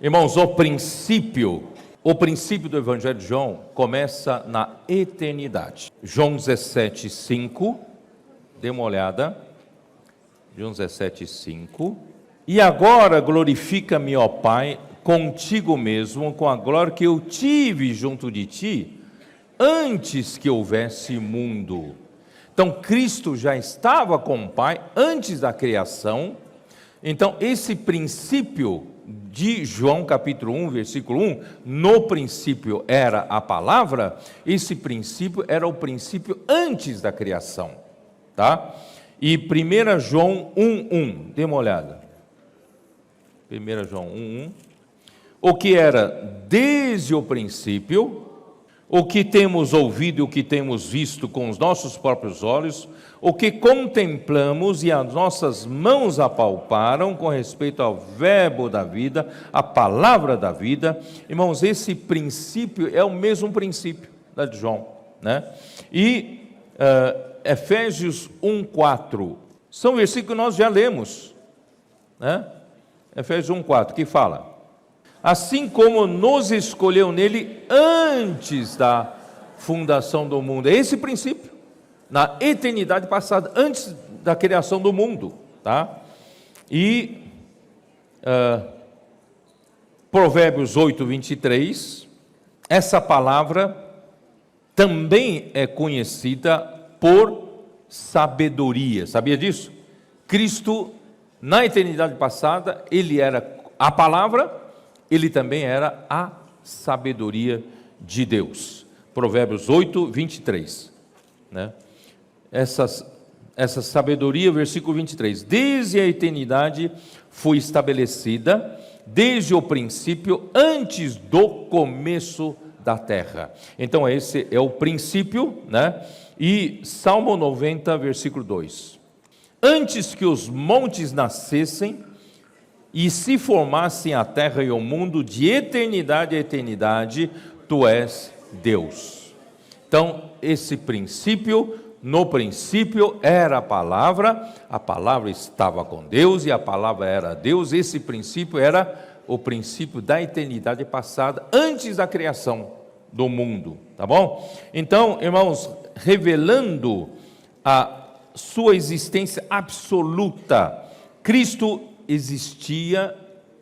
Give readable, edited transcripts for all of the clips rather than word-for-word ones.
Irmãos, o princípio do Evangelho de João começa na eternidade. João 17:5, dê uma olhada. João 17:5. E agora glorifica-me, ó Pai, contigo mesmo, com a glória que eu tive junto de ti, antes que houvesse mundo. Então, Cristo já estava com o Pai antes da criação. Então, esse princípio de João capítulo 1, versículo 1, no princípio era a palavra, esse princípio era o princípio antes da criação, tá? E 1 João 1:1, dê uma olhada. 1 João 1:1, o que era desde o princípio, o que temos ouvido e o que temos visto com os nossos próprios olhos, o que contemplamos e as nossas mãos apalparam com respeito ao verbo da vida, a palavra da vida. Irmãos, esse princípio é o mesmo princípio da de João, né? E Efésios 1:4, são versículos que nós já lemos, né? Efésios 1:4, que fala: assim como nos escolheu nele antes da fundação do mundo. É esse princípio, na eternidade passada, antes da criação do mundo, tá? E Provérbios 8:23, essa palavra também é conhecida por sabedoria. Sabia disso? Cristo, na eternidade passada, ele era a palavra, ele também era a sabedoria de Deus. Provérbios 8:23, né? Essa sabedoria, versículo 23, desde a eternidade foi estabelecida, desde o princípio, antes do começo da terra. Então esse é o princípio, né? E Salmo 90, versículo 2, antes que os montes nascessem e se formassem a terra e o mundo, de eternidade a eternidade, tu és Deus. Então, esse princípio, no princípio era a palavra estava com Deus e a palavra era Deus. Esse princípio era o princípio da eternidade passada, antes da criação do mundo, tá bom? Então, irmãos, revelando a sua existência absoluta, Cristo existia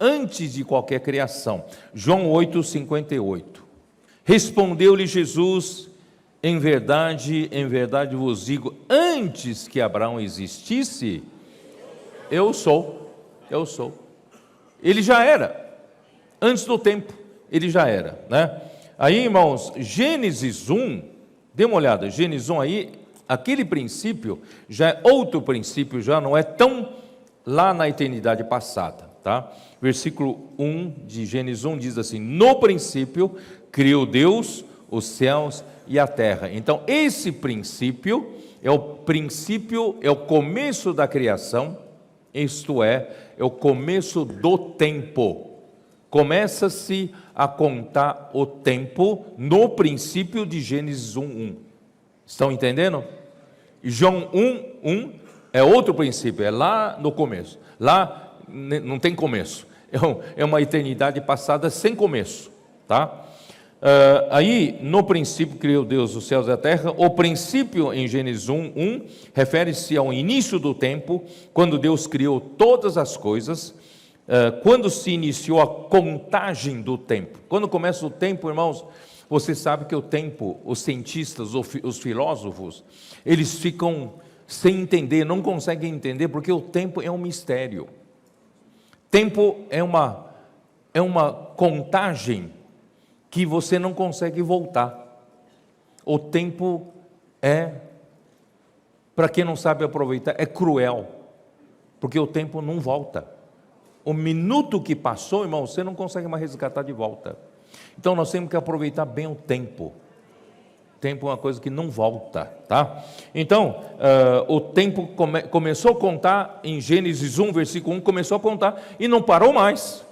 antes de qualquer criação. João 8:58. Respondeu-lhe Jesus: em verdade vos digo, antes que Abraão existisse, eu sou. Ele já era, antes do tempo, ele já era, né? Aí, irmãos, Gênesis 1, dê uma olhada, Gênesis 1 aí, aquele princípio já é outro princípio, já não é tão lá na eternidade passada, tá? Versículo 1 de Gênesis 1 diz assim: no princípio criou Deus os céus e a terra. Então esse princípio, é o começo da criação, isto é o começo do tempo. Começa-se a contar o tempo no princípio de Gênesis 1:1. Estão entendendo? João 1:1 é outro princípio, é lá no começo. Lá não tem começo, é uma eternidade passada sem começo, tá? Aí, no princípio criou Deus os céus e a terra. O princípio em Gênesis 1:1 refere-se ao início do tempo, quando Deus criou todas as coisas, quando se iniciou a contagem do tempo. Quando começa o tempo, irmãos, você sabe que o tempo, os cientistas, os filósofos, eles ficam sem entender, não conseguem entender, porque o tempo é um mistério. Tempo é uma contagem que você não consegue voltar. O tempo para quem não sabe aproveitar, é cruel, porque o tempo não volta. O minuto que passou, irmão, você não consegue mais resgatar de volta. Então nós temos que aproveitar bem o tempo. O tempo é uma coisa que não volta, tá? Então, o tempo começou a contar em Gênesis 1, versículo 1, começou a contar e não parou mais,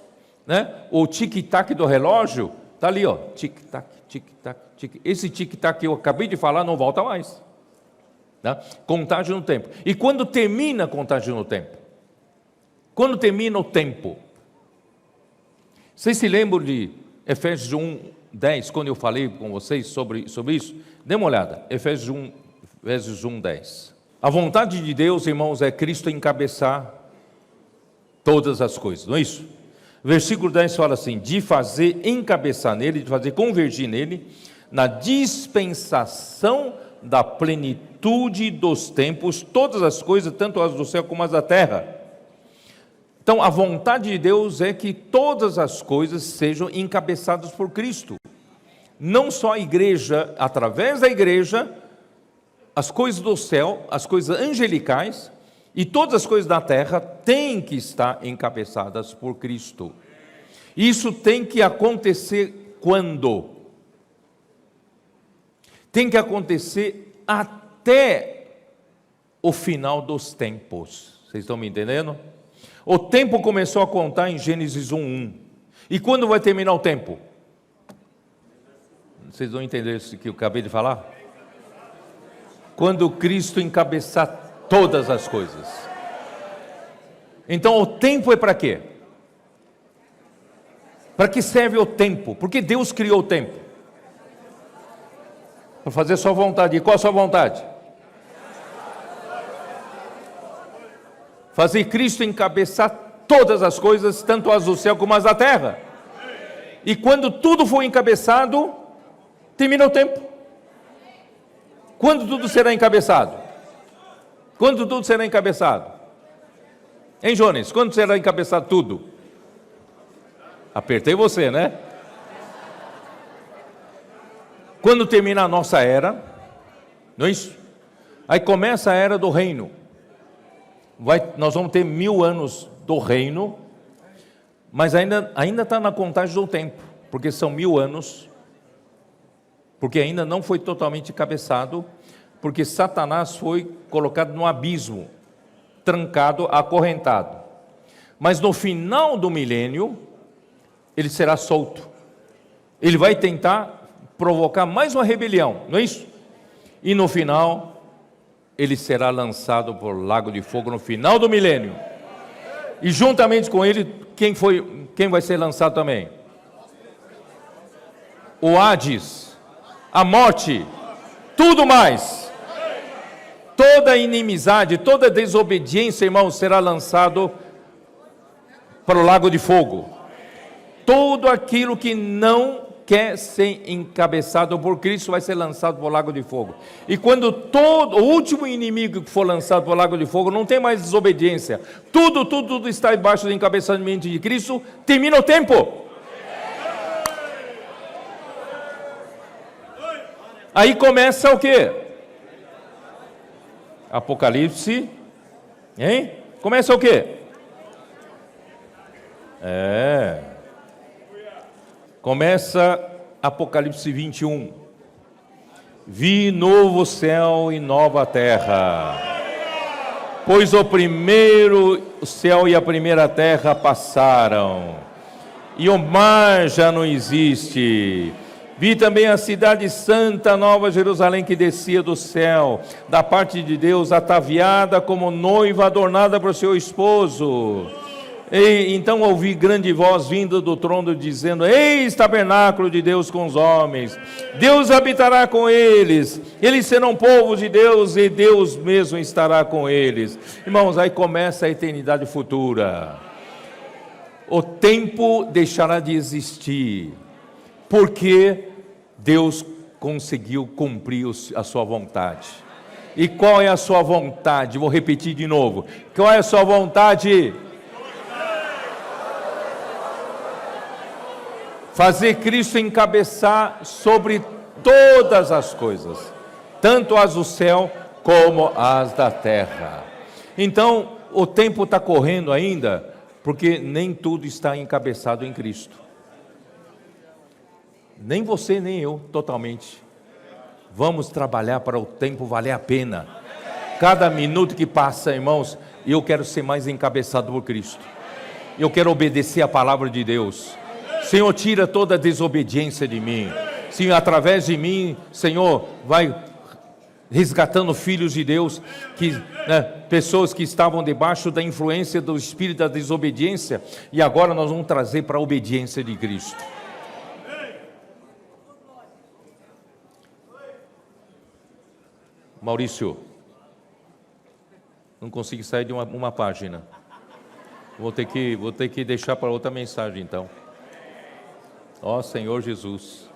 né? O tic-tac do relógio está ali, ó, tic-tac, tic-tac, tic. Esse tic-tac que eu acabei de falar não volta mais, tá? Contagem no tempo. E quando termina a contagem no tempo? Quando termina o tempo? Vocês se lembram de Efésios 1:10, quando eu falei com vocês sobre isso? Dê uma olhada, Efésios 1:10. A vontade de Deus, irmãos, é Cristo encabeçar todas as coisas, não é isso? Versículo 10 fala assim, de fazer encabeçar nele, de fazer convergir nele, na dispensação da plenitude dos tempos, todas as coisas, tanto as do céu como as da terra. Então, a vontade de Deus é que todas as coisas sejam encabeçadas por Cristo. Não só a igreja, através da igreja, as coisas do céu, as coisas angelicais e todas as coisas da terra têm que estar encabeçadas por Cristo. Isso tem que acontecer quando? Tem que acontecer até o final dos tempos. Vocês estão me entendendo? O tempo começou a contar em Gênesis 1:1. E quando vai terminar o tempo? Vocês vão entender isso que eu acabei de falar? Quando Cristo encabeçar todas as coisas. Então o tempo é para quê? Para que serve o tempo? Porque Deus criou o tempo. Para fazer a sua vontade. E qual a sua vontade? Fazer Cristo encabeçar todas as coisas, tanto as do céu como as da terra. E quando tudo for encabeçado, termina o tempo. Quando tudo será encabeçado? Quando tudo será encabeçado? Hein, Jones? Quando será encabeçado tudo? Apertei você, né? Quando termina a nossa era, não é isso? Aí começa a era do reino. Nós vamos ter 1000 anos do reino, mas ainda está na contagem do tempo, porque são 1000 anos, porque ainda não foi totalmente encabeçado, porque Satanás foi colocado no abismo, trancado, acorrentado. Mas no final do milênio, ele será solto. Ele vai tentar provocar mais uma rebelião, não é isso? E no final, ele será lançado por lago de fogo no final do milênio. E juntamente com ele, quem vai ser lançado também? O Hades, a morte, tudo mais. Toda inimizade, toda desobediência, irmãos, será lançado para o lago de fogo. Tudo aquilo que não quer ser encabeçado por Cristo vai ser lançado para o lago de fogo. E quando o último inimigo que for lançado para o lago de fogo, não tem mais desobediência, tudo está debaixo do encabeçamento de Cristo, termina o tempo. Aí começa o quê? Apocalipse, hein? Começa o quê? Começa Apocalipse 21. Vi novo céu e nova terra, pois o primeiro céu e a primeira terra passaram, e o mar já não existe. Vi também a cidade santa, Nova Jerusalém, que descia do céu, da parte de Deus, ataviada como noiva adornada por seu esposo. E então ouvi grande voz vinda do trono dizendo: Eis tabernáculo de Deus com os homens, Deus habitará com eles, eles serão povo de Deus e Deus mesmo estará com eles. Irmãos, aí começa a eternidade futura. O tempo deixará de existir, porque Deus conseguiu cumprir a sua vontade. E qual é a sua vontade? Vou repetir de novo. Qual é a sua vontade? Fazer Cristo encabeçar sobre todas as coisas, tanto as do céu como as da terra. Então, o tempo está correndo ainda, porque nem tudo está encabeçado em Cristo. Nem você, nem eu, totalmente. Vamos trabalhar para o tempo valer a pena. Cada minuto que passa, irmãos, eu quero ser mais encabeçado por Cristo. Eu quero obedecer a palavra de Deus. Senhor, tira toda a desobediência de mim. Senhor, através de mim, Senhor, vai resgatando filhos de Deus, pessoas que estavam debaixo da influência do espírito da desobediência, e agora nós vamos trazer para a obediência de Cristo. Maurício, não consigo sair de uma página. Vou ter que deixar para outra mensagem então. Ó Senhor Jesus.